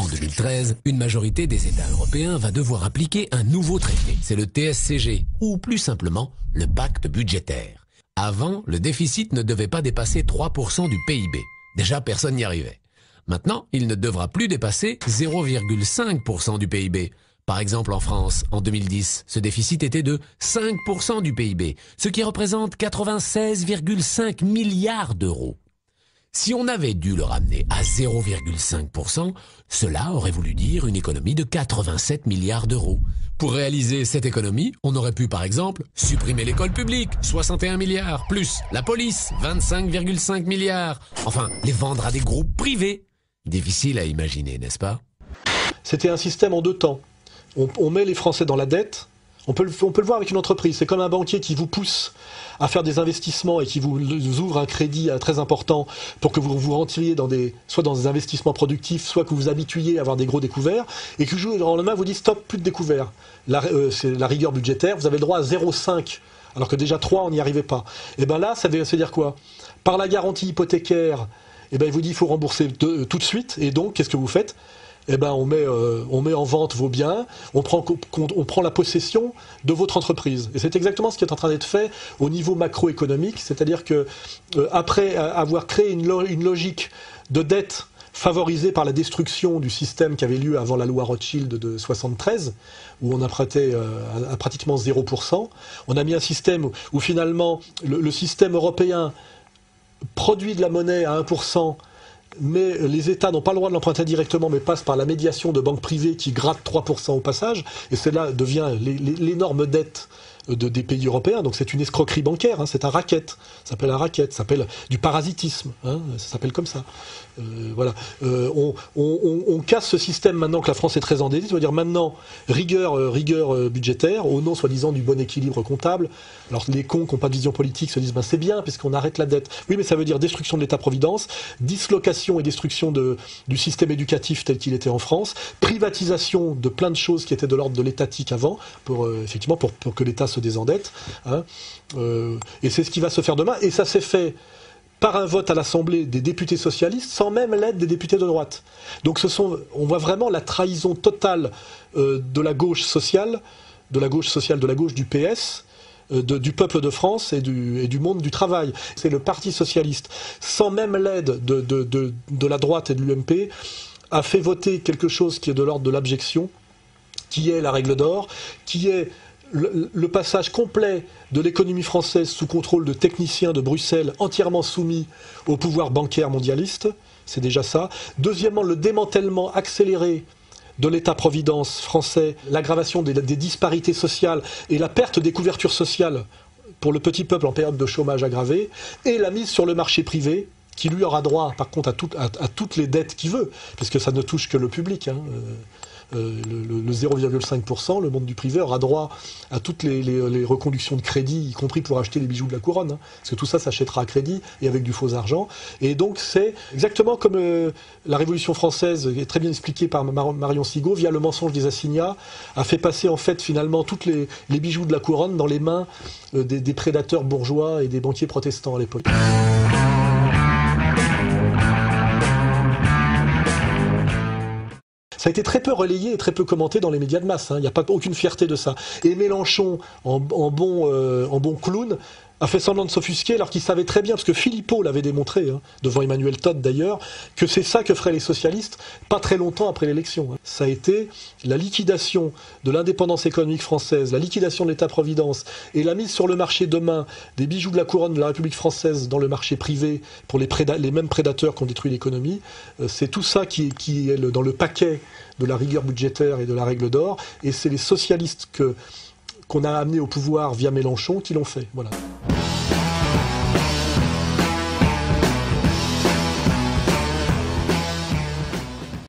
En 2013, une majorité des États européens va devoir appliquer un nouveau traité. C'est le TSCG, ou plus simplement, le pacte budgétaire. Avant, le déficit ne devait pas dépasser 3% du PIB. Déjà, personne n'y arrivait. Maintenant, il ne devra plus dépasser 0,5% du PIB. Par exemple, en France, en 2010, ce déficit était de 5% du PIB, ce qui représente 96,5 milliards d'euros. Si on avait dû le ramener à 0,5%, cela aurait voulu dire une économie de 87 milliards d'euros. Pour réaliser cette économie, on aurait pu par exemple supprimer l'école publique, 61 milliards, plus la police, 25,5 milliards, enfin les vendre à des groupes privés. Difficile à imaginer, n'est-ce pas? C'était un système en deux temps. On met les Français dans la dette. On peut le voir avec une entreprise. C'est comme un banquier qui vous pousse à faire des investissements et qui vous ouvre un crédit très important pour que vous vous retiriez soit dans des investissements productifs, soit que vous vous habituiez à avoir des gros découverts, et que du jour au lendemain vous dit stop, plus de découverts. C'est la rigueur budgétaire, vous avez le droit à 0,5, alors que déjà 3, on n'y arrivait pas. Et bien là, ça veut dire quoi? Par la garantie hypothécaire, il vous dit il faut rembourser tout de suite, et donc qu'est-ce que vous faites? On met en vente vos biens, on prend la possession de votre entreprise. Et c'est exactement ce qui est en train d'être fait au niveau macroéconomique, c'est-à-dire que après avoir créé une logique de dette favorisée par la destruction du système qui avait lieu avant la loi Rothschild de 73, où on empruntait à pratiquement 0%, on a mis un système où finalement le système européen produit de la monnaie à 1%, mais les États n'ont pas le droit de l'emprunter directement, mais passent par la médiation de banques privées qui grattent 3% au passage, et cela devient l'énorme dette des pays européens. Donc c'est une escroquerie bancaire, c'est un racket, ça s'appelle un racket, ça s'appelle du parasitisme, ça s'appelle comme ça. Voilà. On casse ce système maintenant que la France est très endettée, c'est-à-dire maintenant rigueur budgétaire, au nom soi-disant du bon équilibre comptable. Alors les cons qui n'ont pas de vision politique se disent c'est bien puisqu'on arrête la dette. Oui, mais ça veut dire destruction de l'État-providence, dislocation et destruction du système éducatif tel qu'il était en France, privatisation de plein de choses qui étaient de l'ordre de l'étatique avant, pour que l'État se désendette. Et c'est ce qui va se faire demain. Et ça s'est fait par un vote à l'Assemblée des députés socialistes, sans même l'aide des députés de droite. Donc on voit vraiment la trahison totale de la gauche sociale, de la gauche du PS, du peuple de France et du monde du travail. C'est le Parti socialiste, sans même l'aide de la droite et de l'UMP, a fait voter quelque chose qui est de l'ordre de l'abjection, qui est la règle d'or, qui est le passage complet de l'économie française sous contrôle de techniciens de Bruxelles entièrement soumis au pouvoir bancaire mondialiste, c'est déjà ça. Deuxièmement, le démantèlement accéléré de l'État-providence français, l'aggravation des disparités sociales et la perte des couvertures sociales pour le petit peuple en période de chômage aggravé, et la mise sur le marché privé, qui lui aura droit par contre à toutes les dettes qu'il veut, puisque ça ne touche que le public. Le 0,5%, le monde du privé aura droit à toutes les reconductions de crédit, y compris pour acheter les bijoux de la couronne, parce que tout ça s'achètera à crédit et avec du faux argent. Et donc c'est exactement comme la Révolution française, est très bien expliquée par Marion Sigaud, via le mensonge des assignats, a fait passer en fait finalement toutes les bijoux de la couronne dans les mains des prédateurs bourgeois et des banquiers protestants à l'époque. Ça a été très peu relayé et très peu commenté dans les médias de masse. Il n'y a pas aucune fierté de ça. Et Mélenchon, en bon clown, a fait semblant de s'offusquer alors qu'il savait très bien, parce que Philippot l'avait démontré, devant Emmanuel Todd d'ailleurs, que c'est ça que feraient les socialistes pas très longtemps après l'élection. Ça a été la liquidation de l'indépendance économique française, la liquidation de l'État-providence et la mise sur le marché demain des bijoux de la couronne de la République française dans le marché privé pour les mêmes prédateurs qui ont détruit l'économie. C'est tout ça qui est dans le paquet de la rigueur budgétaire et de la règle d'or, et c'est les socialistes qu'on a amenés au pouvoir via Mélenchon qui l'ont fait. Voilà.